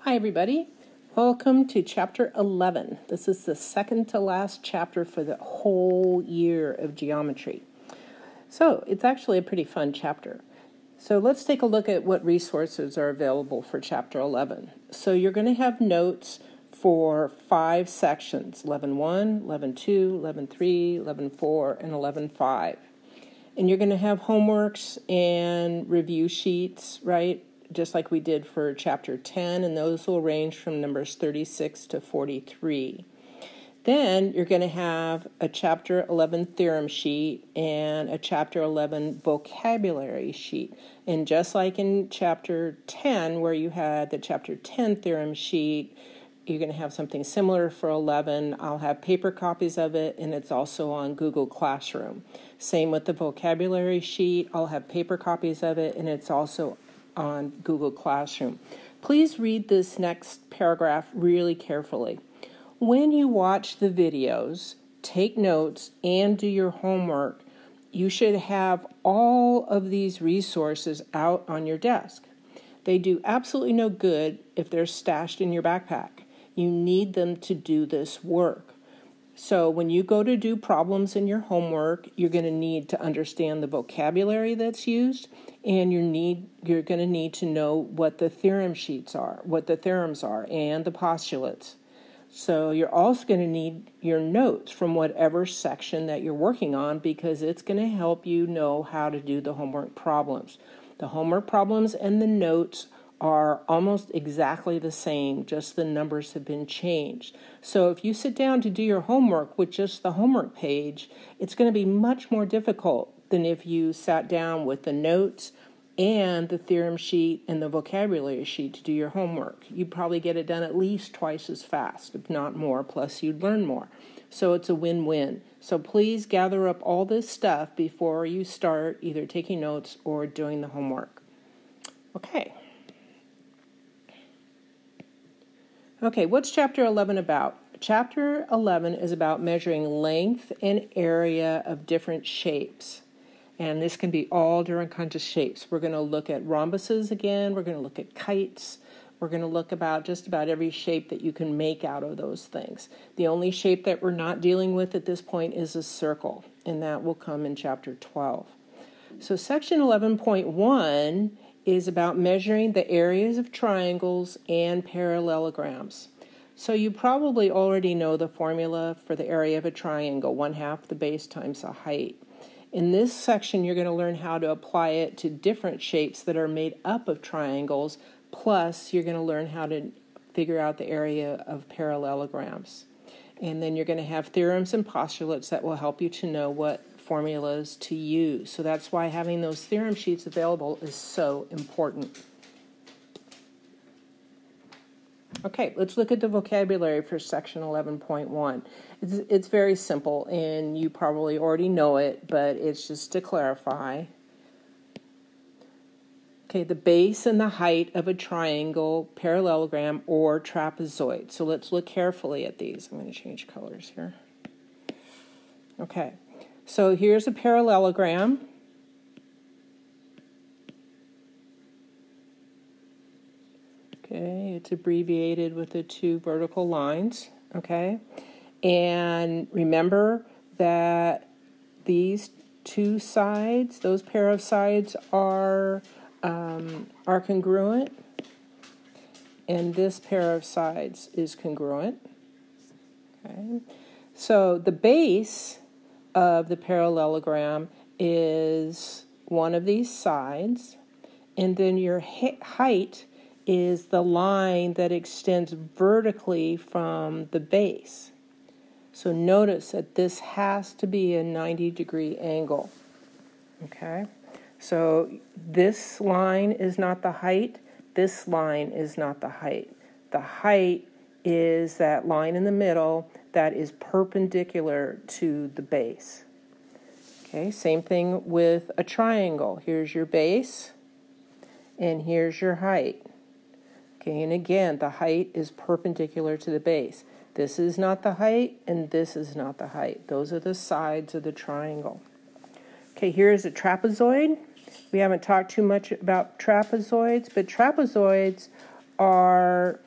Hi everybody, welcome to chapter 11. This is the second to last chapter for the whole year of geometry. So it's actually a pretty fun chapter. So let's take a look at what resources are available for chapter 11. So you're going to have notes for 5 sections, 11.1, 11.2, 11.3, 11.4, and 11.5. And you're going to have homeworks and review sheets, right? Just like we did for chapter 10, and those will range from numbers 36 to 43. Then you're going to have a chapter 11 theorem sheet and a chapter 11 vocabulary sheet. And just like in chapter 10, where you had the chapter 10 theorem sheet, you're going to have something similar for 11. I'll have paper copies of it, and it's also on Google Classroom. Same with the vocabulary sheet. I'll have paper copies of it, and it's also on Google Classroom. Please read this next paragraph really carefully. When you watch the videos, take notes, and do your homework, you should have all of these resources out on your desk. They do absolutely no good if they're stashed in your backpack. You need them to do this work. So when you go to do problems in your homework, you're going to need to understand the vocabulary that's used, and you're going to need to know what the theorem sheets are, what the theorems are, and the postulates. So you're also going to need your notes from whatever section that you're working on, because it's going to help you know how to do the homework problems. The homework problems and the notes are almost exactly the same, just the numbers have been changed. So if you sit down to do your homework with just the homework page, it's going to be much more difficult than if you sat down with the notes and the theorem sheet and the vocabulary sheet to do your homework. You'd probably get it done at least twice as fast, if not more, plus you'd learn more. So it's a win-win. So please gather up all this stuff before you start either taking notes or doing the homework. Okay, what's chapter 11 about? Chapter 11 is about measuring length and area of different shapes. And this can be all different kinds of shapes. We're going to look at rhombuses again. We're going to look at kites. We're going to look about just about every shape that you can make out of those things. The only shape that we're not dealing with at this point is a circle, and that will come in chapter 12. So section 11.1 is about measuring the areas of triangles and parallelograms. So you probably already know the formula for the area of a triangle, 1/2 the base times the height. In this section, you're going to learn how to apply it to different shapes that are made up of triangles, plus you're going to learn how to figure out the area of parallelograms. And then you're going to have theorems and postulates that will help you to know what formulas to use. So that's why having those theorem sheets available is so important. Okay, let's look at the vocabulary for section 11.1. It's very simple, and you probably already know it, but it's just to clarify. Okay, the base and the height of a triangle, parallelogram, or trapezoid. So let's look carefully at these. I'm going to change colors here. Okay, so here's a parallelogram. Okay, it's abbreviated with the 2 vertical lines. Okay, and remember that these 2 sides, those pair of sides are congruent, and this pair of sides is congruent. Okay, so the base of the parallelogram is one of these sides, and then your height is the line that extends vertically from the base. So notice that this has to be a 90-degree angle. Okay, so this line is not the height. This line is not the height. The height is that line in the middle that is perpendicular to the base. Okay, same thing with a triangle. Here's your base, and here's your height. Okay, and again, the height is perpendicular to the base. This is not the height, and this is not the height. Those are the sides of the triangle. Okay, here's a trapezoid. We haven't talked too much about trapezoids, but trapezoids are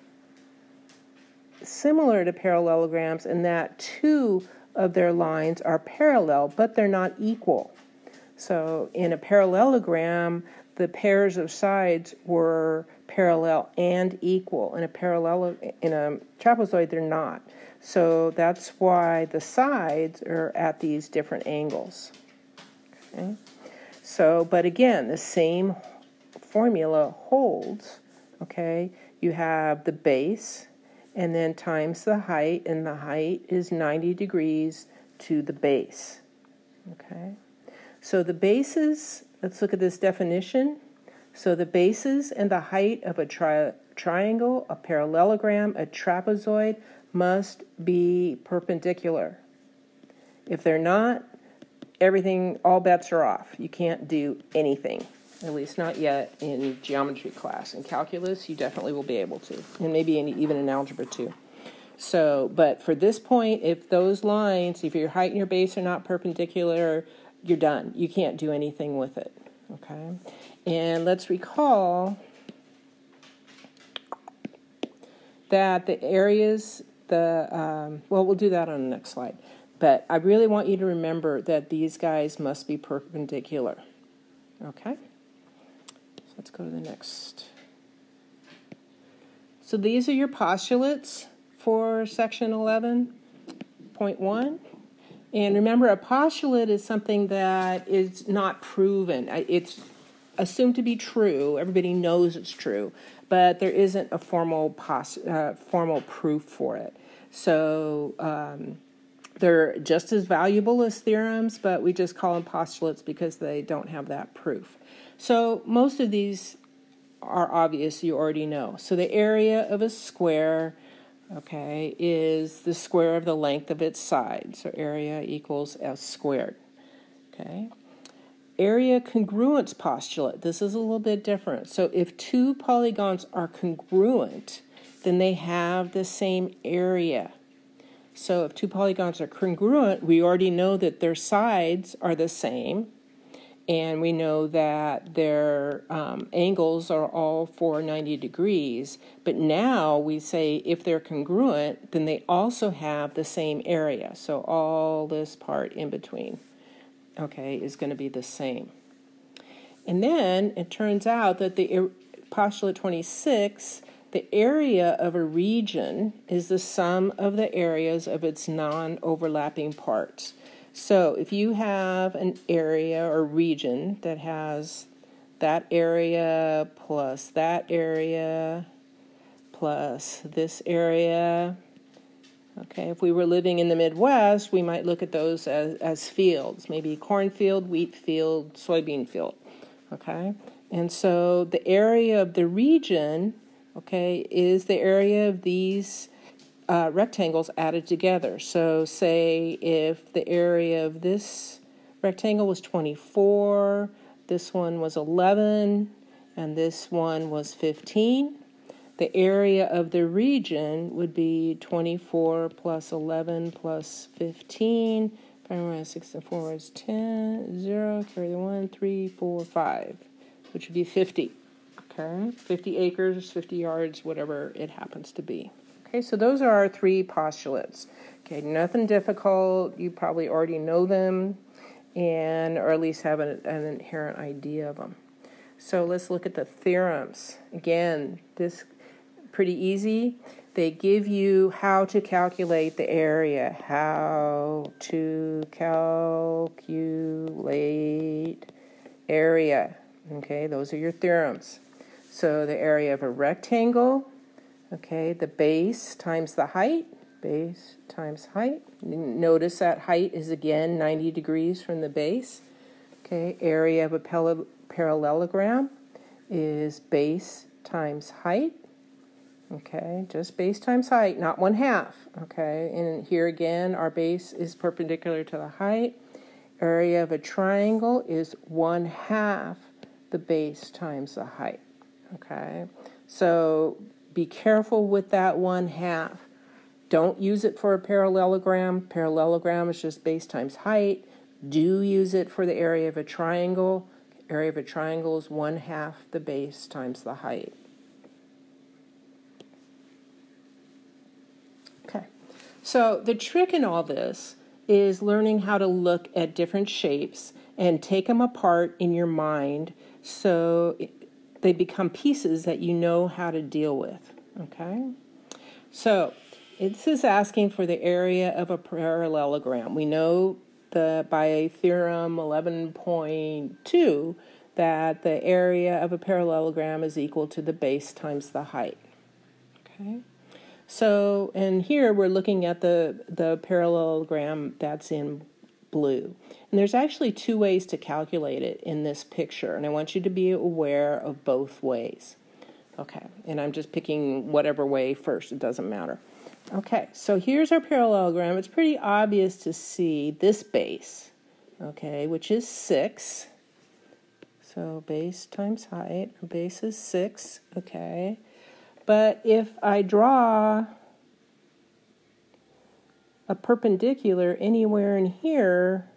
similar to parallelograms in that two of their lines are parallel, but they're not equal. So in a parallelogram, the pairs of sides were parallel and equal. In a trapezoid, they're not. So that's why the sides are at these different angles. Okay? So, but again, the same formula holds. Okay? You have the base and then times the height, and the height is 90 degrees to the base. Okay? So the bases, let's look at this definition. So the bases and the height of a triangle, a parallelogram, a trapezoid must be perpendicular. If they're not, all bets are off. You can't do anything, at least not yet in geometry class. In calculus, you definitely will be able to, and maybe even in algebra too. So, but for this point, if those lines, if your height and your base are not perpendicular, you're done. You can't do anything with it, okay? And let's recall that the areas, well, we'll do that on the next slide. But I really want you to remember that these guys must be perpendicular, okay? So let's go to the next. So these are your postulates for section 11.1. And remember, a postulate is something that is not proven. It's assumed to be true. Everybody knows it's true, but there isn't a formal proof for it. So they're just as valuable as theorems, but we just call them postulates because they don't have that proof. So most of these are obvious. You already know. So the area of a square, okay, is the square of the length of its side. So area equals S squared. Okay. Area congruence postulate. This is a little bit different. So if two polygons are congruent, then they have the same area. So if two polygons are congruent, we already know that their sides are the same. And we know that their angles are all 490 degrees. But now we say if they're congruent, then they also have the same area. So all this part in between, okay, is going to be the same. And then it turns out that the postulate 26, the area of a region is the sum of the areas of its non-overlapping parts. So if you have an area or region that has that area plus that area plus this area, okay, if we were living in the Midwest, we might look at those as fields, maybe cornfield, wheat field, soybean field, okay? And so the area of the region, okay, is the area of these rectangles added together. So say if the area of this rectangle was 24, this one was 11, and this one was 15, the area of the region would be 24 plus 11 plus 15. 6 and 4 is 10, 0, carry the 1, 3, 4, 5, which would be 50. Okay, 50 acres, 50 yards, whatever it happens to be. Okay, so those are our three postulates. Okay, nothing difficult. You probably already know them, or at least have an inherent idea of them. So let's look at the theorems. Again, this pretty easy. They give you how to calculate the area. How to calculate area. Okay, those are your theorems. So the area of a rectangle, okay, the base times the height, base times height. Notice that height is again 90 degrees from the base. Okay, area of a parallelogram is base times height. Okay, just base times height, not 1/2. Okay, and here again, our base is perpendicular to the height. Area of a triangle is 1/2 the base times the height. Okay, so be careful with that 1/2. Don't use it for a parallelogram. Parallelogram is just base times height. Do use it for the area of a triangle. Area of a triangle is 1/2 the base times the height. So the trick in all this is learning how to look at different shapes and take them apart in your mind so they become pieces that you know how to deal with, okay? So this is asking for the area of a parallelogram. We know by theorem 11.2 that the area of a parallelogram is equal to the base times the height, okay? So, and here we're looking at the parallelogram that's in blue. And there's actually two ways to calculate it in this picture, and I want you to be aware of both ways. Okay, and I'm just picking whatever way first, it doesn't matter. Okay, so here's our parallelogram. It's pretty obvious to see this base, okay, which is 6. So base times height, our base is 6, okay. But if I draw a perpendicular anywhere in here,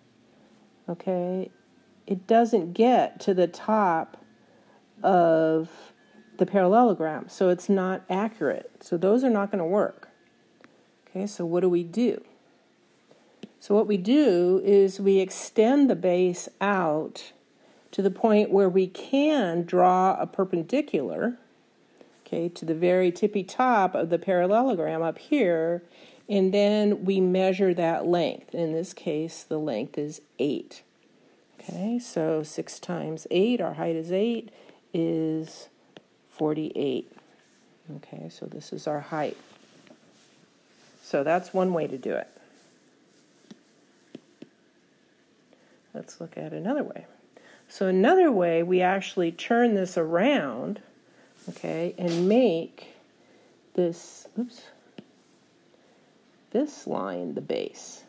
okay, it doesn't get to the top of the parallelogram, so it's not accurate. So those are not going to work. Okay, so what do? So what we do is we extend the base out to the point where we can draw a perpendicular, okay, to the very tippy top of the parallelogram up here, and then we measure that length. In this case, the length is 8. Okay, so 6 times 8, our height is 8, is 48. Okay, so this is our height. So that's one way to do it. Let's look at another way. So another way, we actually turn this around, okay, and make this, this line the base.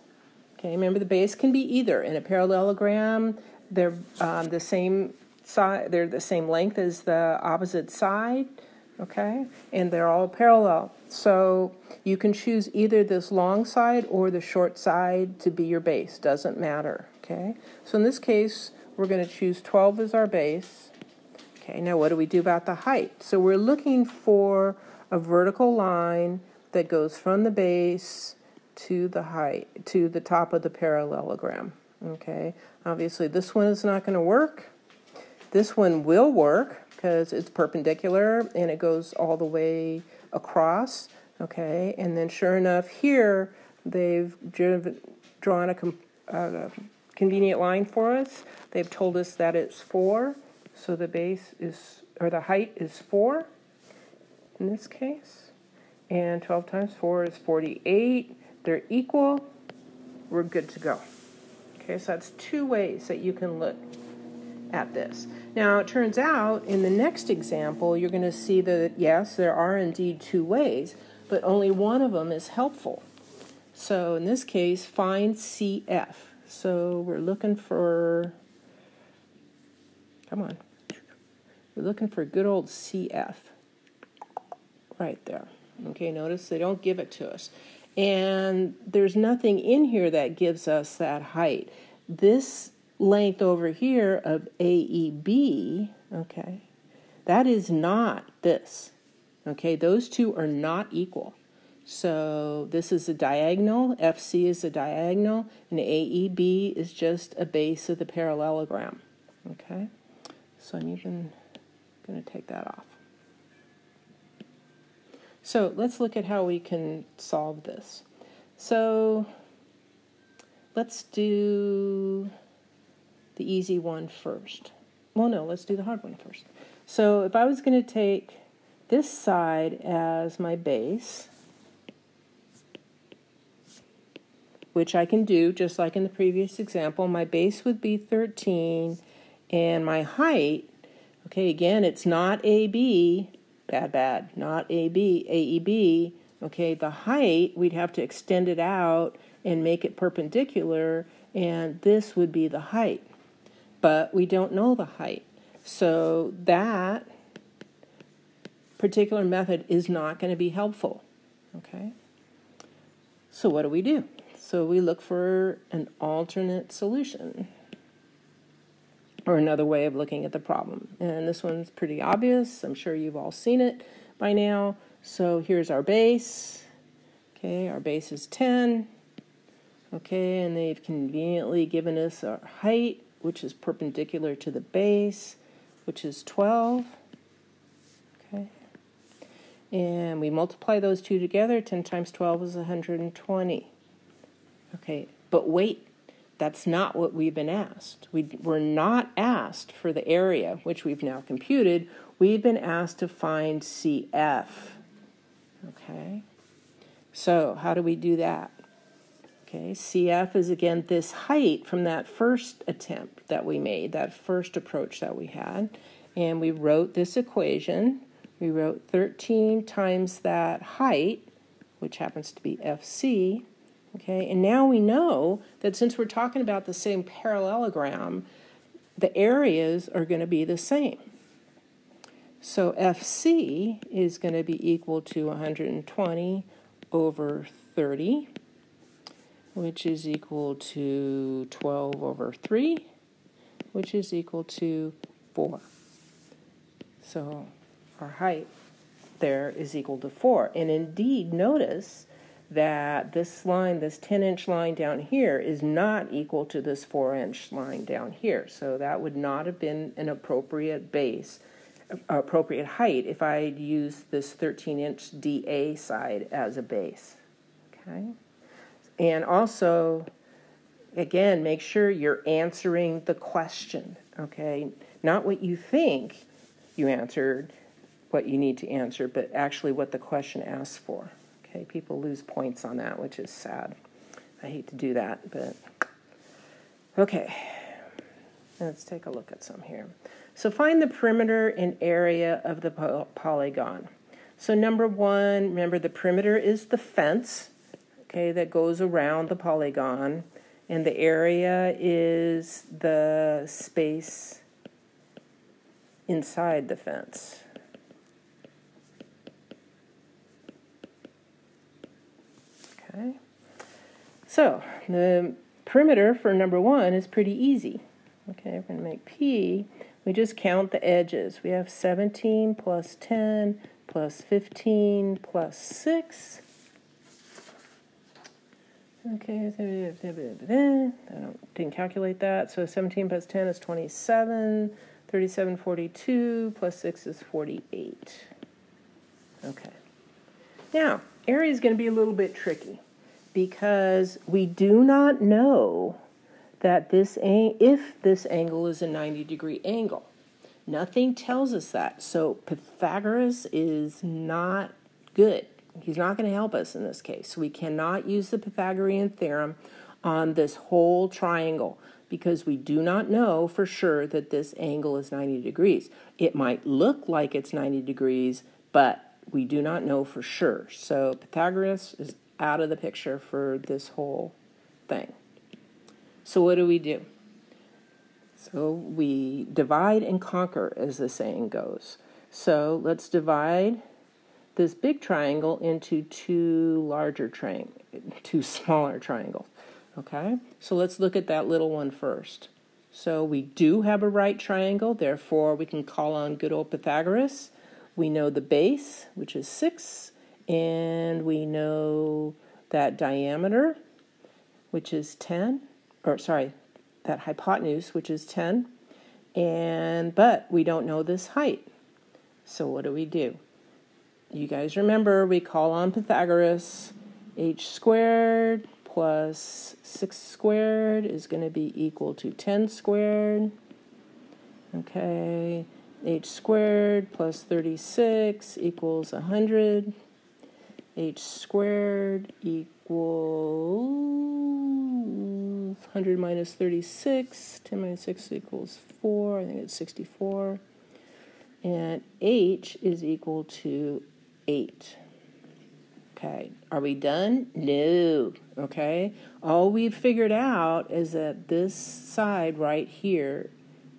Okay, remember the base can be either. In a parallelogram, they're the same side, they're the same length as the opposite side, okay, and they're all parallel. So you can choose either this long side or the short side to be your base. Doesn't matter, okay. So in this case, we're going to choose 12 as our base. Okay, now what do we do about the height? So we're looking for a vertical line that goes from the base to the height, to the top of the parallelogram. Okay, obviously this one is not going to work. This one will work because it's perpendicular and it goes all the way across. Okay, and then sure enough here they've drawn a convenient line for us. They've told us that it's 4, so the base is, or the height is 4 in this case, and 12 times 4 is 48. They're equal. We're good to go. Okay, so that's two ways that you can look at this. Now, it turns out in the next example, you're going to see that, yes, there are indeed two ways, but only one of them is helpful. So in this case, find CF. So we're looking for, come on, we're looking for good old CF right there. Okay, notice they don't give it to us. And there's nothing in here that gives us that height. This length over here of AEB, okay, that is not this. Okay, those two are not equal. So this is a diagonal, FC is a diagonal, and AEB is just a base of the parallelogram. Okay, so I'm even going to take that off. So let's look at how we can solve this. So let's do the easy one first. Well, no, let's do the hard one first. So if I was going to take this side as my base, which I can do just like in the previous example, my base would be 13, and my height, okay, again, it's not AB, not AB, AEB, okay, the height, we'd have to extend it out and make it perpendicular, and this would be the height. But we don't know the height. So that particular method is not going to be helpful, okay? So what do? So we look for an alternate solution, or another way of looking at the problem. And this one's pretty obvious. I'm sure you've all seen it by now. So here's our base, Okay, our base is 10. Okay, and they've conveniently given us our height, which is perpendicular to the base, which is 12. Okay, and we multiply those two together. 10 times 12 is 120. Okay, but wait, that's not what we've been asked. We're not asked for the area, which we've now computed. We've been asked to find CF. Okay, so how do we do that? Okay, CF is again this height from that first attempt that we made, that first approach that we had. And we wrote this equation. We wrote 13 times that height, which happens to be FC. Okay, and now we know that since we're talking about the same parallelogram, the areas are going to be the same. So FC is going to be equal to 120 over 30, which is equal to 12 over 3, which is equal to 4. So our height there is equal to 4. And indeed, notice that this line, this 10-inch line down here, is not equal to this 4-inch line down here. So that would not have been an appropriate appropriate height if I had used this 13-inch DA side as a base. Okay? And also, again, make sure you're answering the question, okay? Not what you think you answered, what you need to answer, but actually what the question asks for. Okay, people lose points on that, which is sad. I hate to do that, but okay. Let's take a look at some here. So find the perimeter and area of the polygon. So number one, remember the perimeter is the fence, okay, that goes around the polygon, and the area is the space inside the fence. Okay. So the perimeter for number one is pretty easy. Okay, we're going to make P. We just count the edges. We have 17 plus 10 plus 15 plus 6. Okay, didn't calculate that. So 17 plus 10 is 27. 37, 42 plus 6 is 48. Okay. Now, area is going to be a little bit tricky because we do not know that if this angle is a 90-degree angle. Nothing tells us that. So Pythagoras is not good. He's not going to help us in this case. So we cannot use the Pythagorean theorem on this whole triangle because we do not know for sure that this angle is 90 degrees. It might look like it's 90 degrees, but we do not know for sure. So Pythagoras is out of the picture for this whole thing. So what do? So we divide and conquer, as the saying goes. So let's divide this big triangle into two smaller triangles. Okay? So let's look at that little one first. So we do have a right triangle, therefore we can call on good old Pythagoras. We know the base, which is 6, and we know that diameter, which is 10, that hypotenuse, which is 10, but we don't know this height. So what do? You guys remember we call on Pythagoras. H squared plus 6 squared is going to be equal to 10 squared. Okay, h squared plus 36 equals 100. H squared equals 100 minus 36. 10 minus 6 equals 4. I think it's 64. And h is equal to 8. Okay, are we done? No. Okay, all we've figured out is that this side right here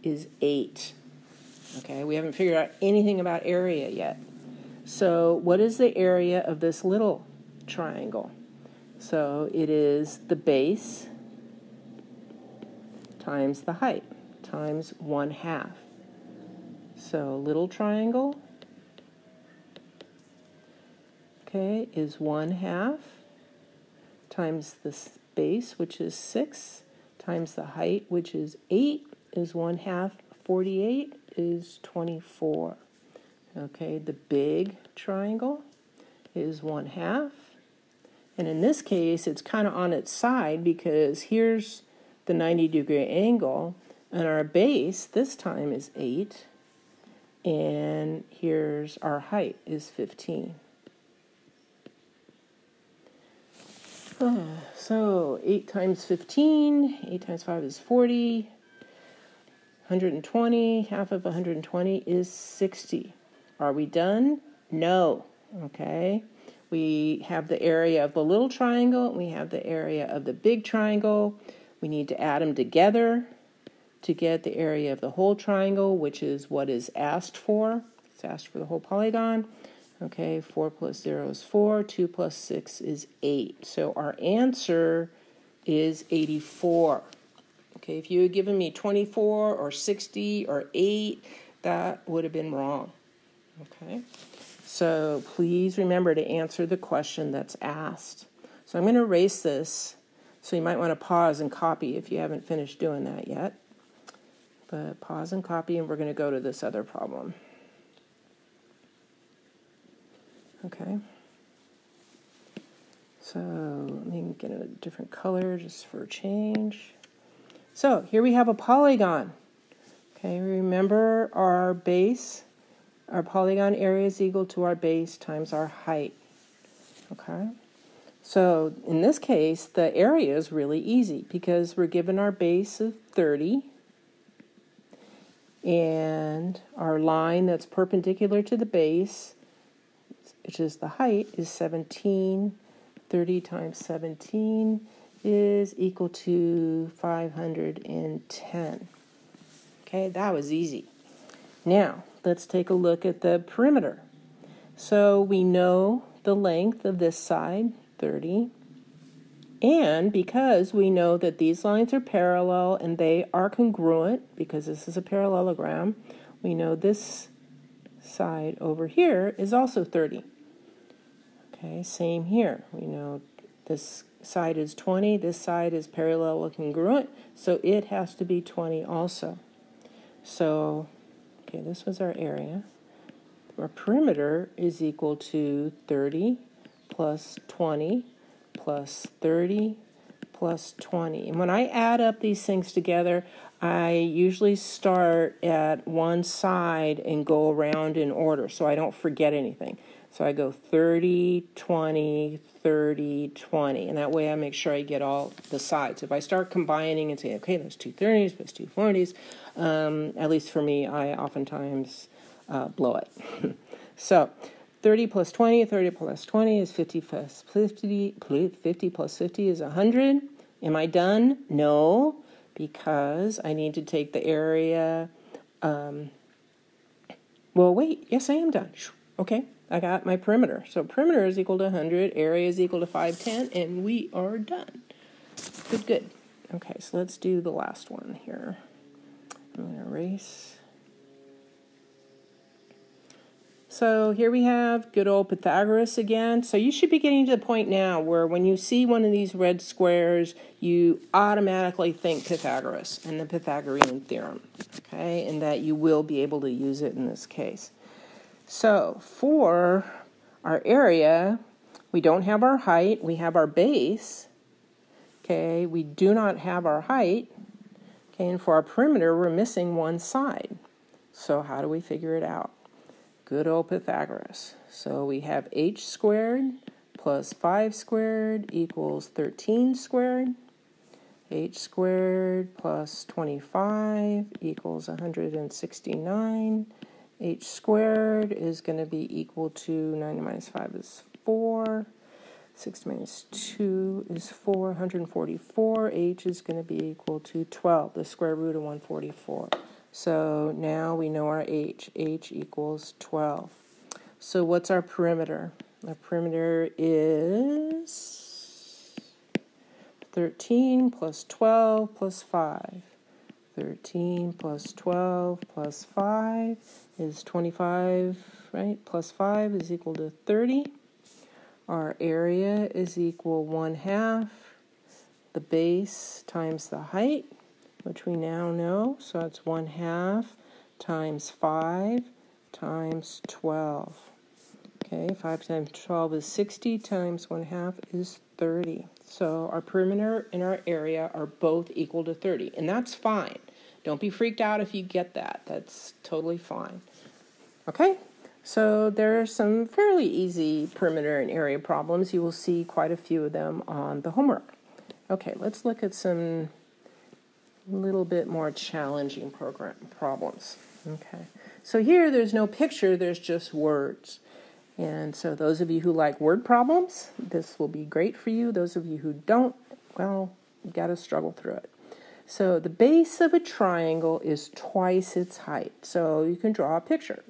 is 8. Okay, we haven't figured out anything about area yet. So what is the area of this little triangle? So it is the base times the height times 1/2. So little triangle, okay, is 1/2 times the base, which is 6, times the height, which is 8, is 1/2. 48 is 24. Okay, the big triangle is 1/2. And in this case, it's kind of on its side because here's the 90-degree angle, and our base this time is 8, and here's our height is 15. So 8 times 15, 8 times 5 is 40, 120, half of 120 is 60. Are we done? No. Okay. We have the area of the little triangle, and we have the area of the big triangle. We need to add them together to get the area of the whole triangle, which is what is asked for. It's asked for the whole polygon. Okay, 4 plus 0 is 4, 2 plus 6 is 8. So our answer is 84. Okay, if you had given me 24 or 60 or 8, that would have been wrong. Okay, so please remember to answer the question that's asked. So I'm going to erase this, so you might want to pause and copy if you haven't finished doing that yet. But pause and copy, and we're going to go to this other problem. Okay, so let me get a different color just for a change. So here we have a polygon. Okay, remember our base, our polygon area is equal to our base times our height. Okay, so in this case, the area is really easy because we're given our base of 30, and our line that's perpendicular to the base, which is the height, is 17. 30 times 17 is equal to 510. Okay, that was easy. Now, let's take a look at the perimeter. So we know the length of this side, 30. And because we know that these lines are parallel and they are congruent, because this is a parallelogram, we know this side over here is also 30. Okay, same here. We know this side is 20, this side is parallel congruent, so it has to be 20 also. So, okay, this was our area. Our perimeter is equal to 30 plus 20 plus 30 plus 20. And when I add up these things together, I usually start at one side and go around in order so I don't forget anything. So I go 30, 20, 30, 20, and that way I make sure I get all the sides. If I start combining and say, okay, there's two 30s, there's two 40s, at least for me, I oftentimes blow it. So 30 plus 20, 30 plus 20 is 50 plus 50, 50 plus 50 is 100. Am I done? No, because I need to take the area. Well, wait, yes, I am done. Okay, I got my perimeter. So perimeter is equal to 100, area is equal to 510, and we are done. Good, good. Okay, so let's do the last one here. I'm going to erase. So here we have good old Pythagoras again. So you should be getting to the point now where when you see one of these red squares, you automatically think Pythagoras and the Pythagorean theorem, okay? And that you will be able to use it in this case. So for our area, we don't have our height, we have our base, okay? We do not have our height, okay? And for our perimeter, we're missing one side. So how do we figure it out? Good old Pythagoras. So we have h squared plus 5 squared equals 13 squared. H squared plus 25 equals 169. H squared is going to be equal to 90 minus 5 is 4. 6 minus 2 is 4. 144. H is going to be equal to 12, the square root of 144. So now we know our h. H equals 12. So what's our perimeter? Our perimeter is 13 plus 12 plus 5. 13 plus 12 plus 5 is 25, right? Plus 5 is equal to 30. Our area is equal 1/2 the base times the height, which we now know. So it's 1/2 times 5 times 12. Okay, 5 times 12 is 60, times 1/2 is 30. So our perimeter and our area are both equal to 30, and that's fine. Don't be freaked out if you get that. That's totally fine. Okay, so there are some fairly easy perimeter and area problems. You will see quite a few of them on the homework. Okay, let's look at some little bit more challenging problems. Okay, so here there's no picture, there's just words. And so those of you who like word problems, this will be great for you. Those of you who don't, well, you got to struggle through it. So the base of a triangle is twice its height. So you can draw a picture.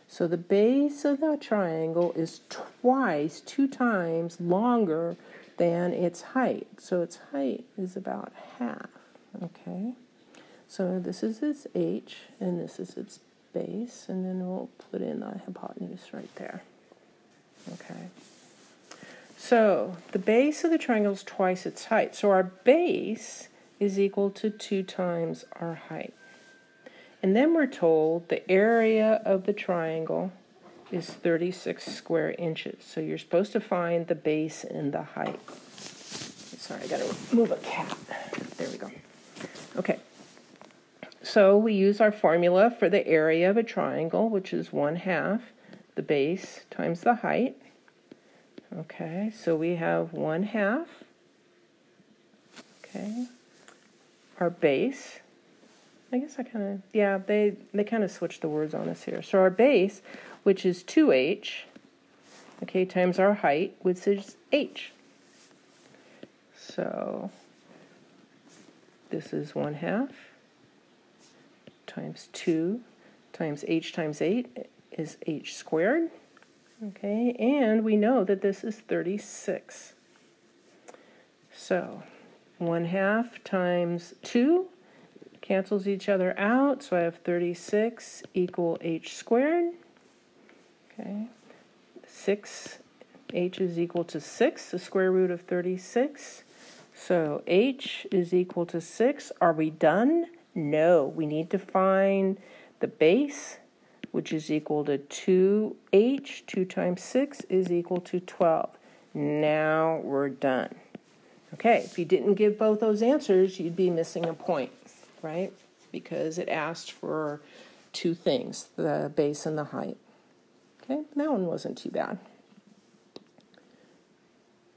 So the base of the triangle is twice, 2 times longer than its height. So its height is about half. Okay. So this is its h, and this is its base, and then we'll put in the hypotenuse right there. Okay. So the base of the triangle is twice its height. So our base is equal to 2 times our height. And then we're told the area of the triangle is 36 square inches. So you're supposed to find the base and the height. Sorry, I got to move a cat. There we go. Okay. So we use our formula for the area of a triangle, which is 1/2 the base times the height. Okay, so we have 1/2. Okay. Our base, I guess I kind of, yeah, they kind of switched the words on us here. So our base, which is 2h, okay, times our height, which is h. So this is 1/2 times 2 times h times 8 is h squared. Okay, and we know that this is 36. So 1/2 times 2 cancels each other out, so I have 36 equal h squared. Okay, 6, h is equal to 6, the square root of 36. So h is equal to 6. Are we done? No, we need to find the base, which is equal to 2h. 2 times 6 is equal to 12. Now we're done. Okay, if you didn't give both those answers, you'd be missing a point, right? Because it asked for 2 things, the base and the height. Okay, that one wasn't too bad.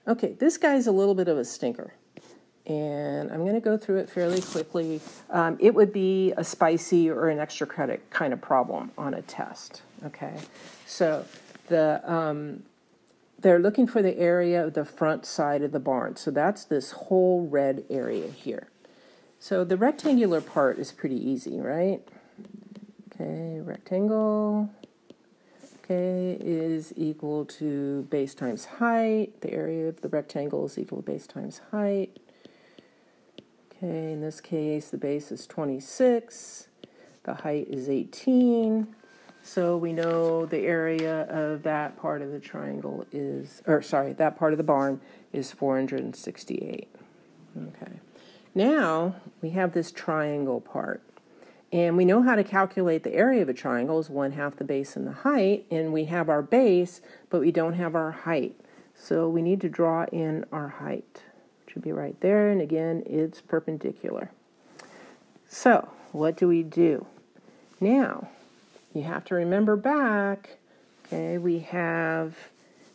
Okay, this guy's a little bit of a stinker, and I'm going to go through it fairly quickly. It would be a spicy or an extra credit kind of problem on a test. Okay, so they're looking for the area of the front side of the barn. So that's this whole red area here. So the rectangular part is pretty easy, right? Okay, rectangle, okay, is equal to base times height. The area of the rectangle is equal to base times height. Okay, in this case, the base is 26. The height is 18. So we know the area of that part of the triangle is, that part of the barn is 468. Okay. Now we have this triangle part. And we know how to calculate the area of a triangle is 1/2 the base and the height. And we have our base, but we don't have our height. So we need to draw in our height. It should be right there. And again, it's perpendicular. So what do we do? Now, you have to remember back, okay, we have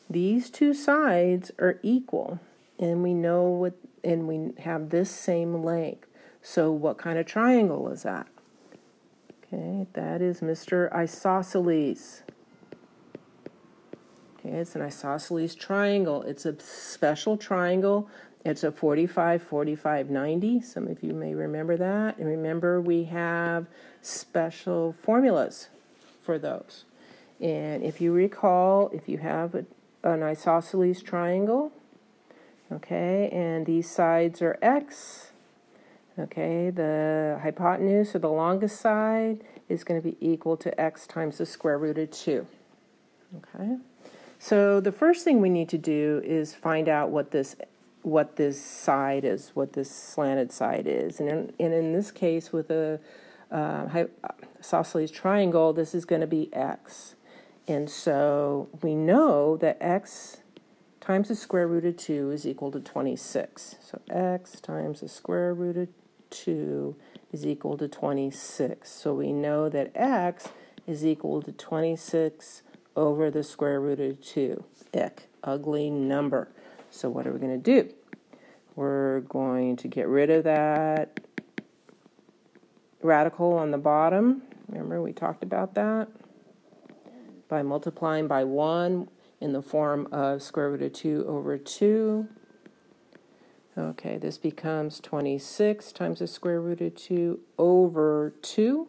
these 2 sides are equal, and we know what, and we have this same length. So what kind of triangle is that? Okay, that is Mr. Isosceles. Okay, it's an isosceles triangle. It's a special triangle. It's a 45, 45, 90. Some of you may remember that. And remember, we have special formulas for those. And if you recall, if you have an isosceles triangle, okay, and these sides are x, okay, the hypotenuse, or the longest side, is going to be equal to x times the square root of 2. Okay, So the first thing we need to do is find out what this side is, what this slanted side is. And in this case, with a isosceles triangle, this is going to be x. And so we know that x times the square root of 2 is equal to 26. So x times the square root of 2 is equal to 26. So we know that x is equal to 26 over the square root of 2. Ick, ugly number. So what are we going to do? We're going to get rid of that radical on the bottom. Remember, we talked about that. By multiplying by 1 in the form of square root of 2 over 2. Okay, this becomes 26 times the square root of 2 over 2.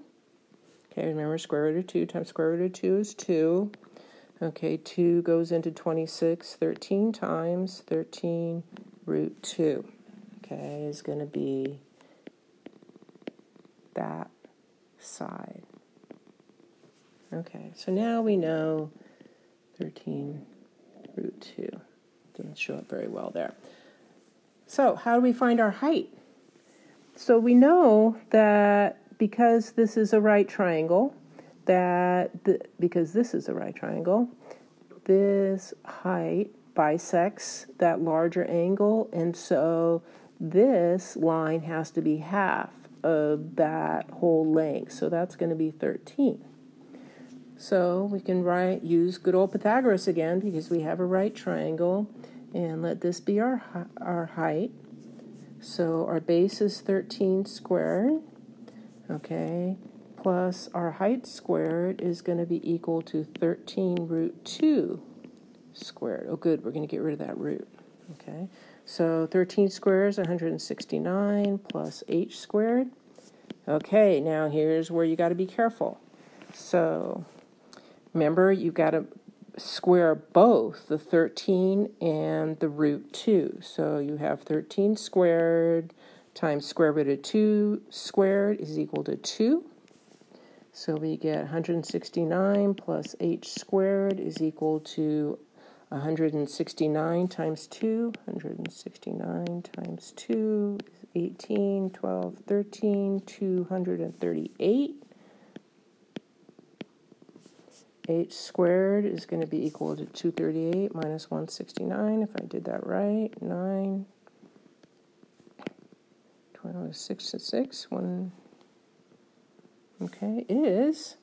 Okay, remember, square root of 2 times square root of 2 is 2. Okay, 2 goes into 26 13 times. 13 root 2. Okay, is going to be that side. Okay, so now we know 13 root 2. Didn't show up very well there. So how do we find our height? So we know that because this is a right triangle, because this is a right triangle, this height bisects that larger angle, and so this line has to be half of that whole length. So that's going to be 13. So we can use good old Pythagoras again, because we have a right triangle, and let this be our height. So our base is 13 squared, okay, plus our height squared is going to be equal to 13 root 2 squared. Oh, good, we're going to get rid of that root, okay. So 13 squared is 169 plus h squared. Okay, now here's where you got to be careful. So remember, you've got to square both the 13 and the root 2. So you have 13 squared times square root of 2 squared is equal to 2. So we get 169 plus h squared is equal to 169 times 2. 169 times 2 is 18, 12, 13, 238. H squared is going to be equal to 238 minus 169, if I did that right. 9, 12, 6 to 6, 1, okay, is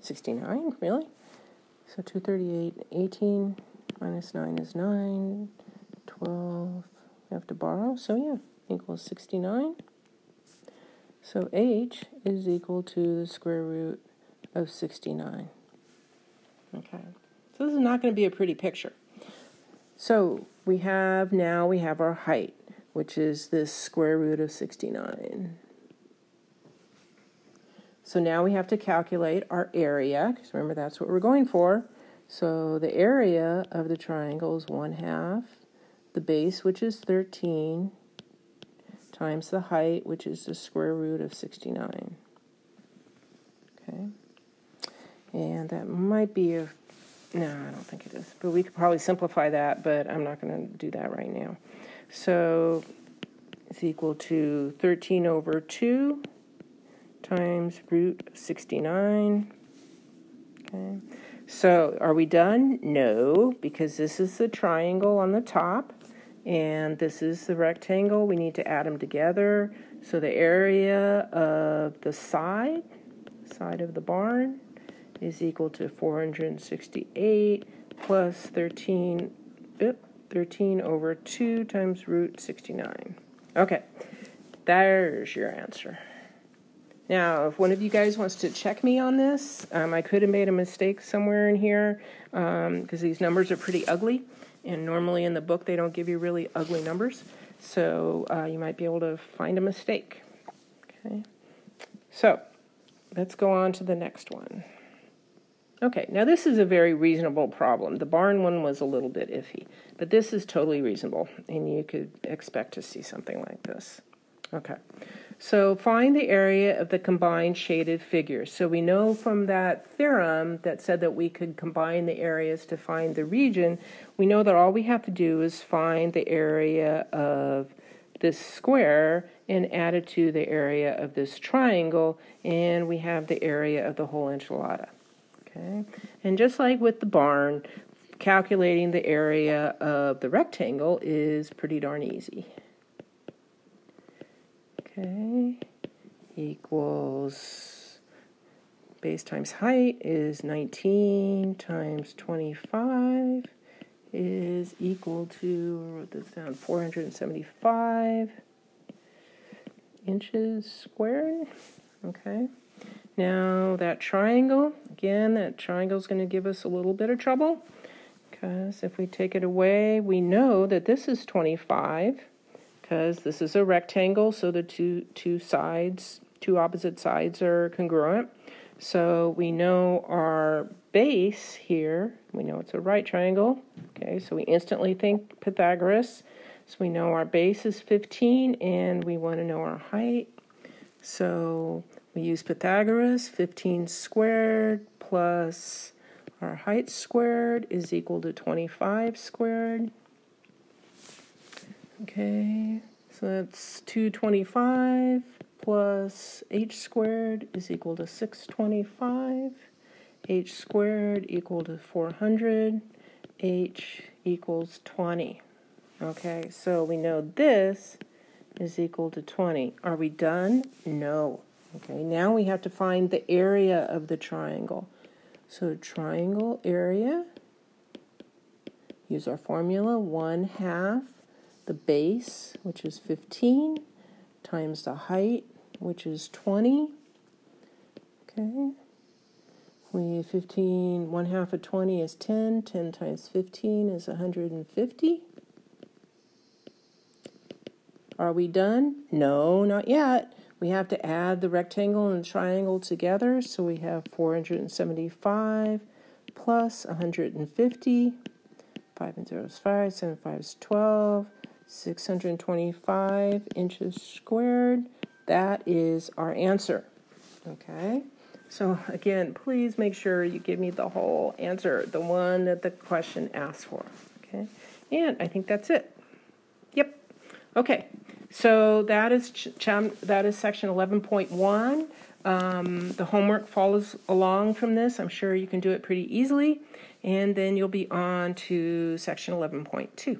69, really? So 238, 18 minus 9 is 9, 12, we have to borrow, so yeah, equals 69. So h is equal to the square root of 69. Okay, so this is not going to be a pretty picture. So we have our height, which is this square root of 69. So now we have to calculate our area, because remember that's what we're going for. So the area of the triangle is 1/2 the base, which is 13, times the height, which is the square root of 69. Okay. And that might be no, I don't think it is. But we could probably simplify that, but I'm not going to do that right now. So it's equal to 13 over 2 times root 69. Okay. So are we done? No, because this is the triangle on the top, and this is the rectangle. We need to add them together. So the area of the side of the barn is equal to 468 plus 13 over 2 times root 69. Okay, there's your answer. Now, if one of you guys wants to check me on this, I could have made a mistake somewhere in here, because these numbers are pretty ugly, and normally in the book they don't give you really ugly numbers, so you might be able to find a mistake. Okay, so let's go on to the next one. Okay, now this is a very reasonable problem. The barn one was a little bit iffy, but this is totally reasonable, and you could expect to see something like this. Okay, So find the area of the combined shaded figures. So we know from that theorem that said that we could combine the areas to find the region, we know that all we have to do is find the area of this square and add it to the area of this triangle, and we have the area of the whole enchilada. Okay? And just like with the barn, calculating the area of the rectangle is pretty darn easy. Okay, equals base times height is 19 times 25 is equal to, I wrote this down, 475 inches squared. Okay, now that triangle, again, that triangle is going to give us a little bit of trouble because if we take it away, we know that this is 25. Because this is a rectangle, so the two opposite sides are congruent. So we know our base here, we know it's a right triangle. Okay, so we instantly think Pythagoras. So we know our base is 15, and we want to know our height. So we use Pythagoras, 15 squared plus our height squared is equal to 25 squared. Okay, so that's 225 plus h squared is equal to 625. H squared equal to 400. H equals 20. Okay, so we know this is equal to 20. Are we done? No. Okay, now we have to find the area of the triangle. So triangle area, use our formula, 1/2 the base, which is 15, times the height, which is 20. Okay. 1/2 of 20 is 10. 10 times 15 is 150. Are we done? No, not yet. We have to add the rectangle and the triangle together, so we have 475 plus 150. 5 and 0 is 5, 7 and 5 is 12. 625 inches squared. That is our answer. Okay, so again, please make sure you give me the whole answer, the one that the question asks for. Okay, and I think that's it. Yep. Okay, so that is section 11.1. The homework follows along from this. I'm sure you can do it pretty easily, and then you'll be on to section 11.2.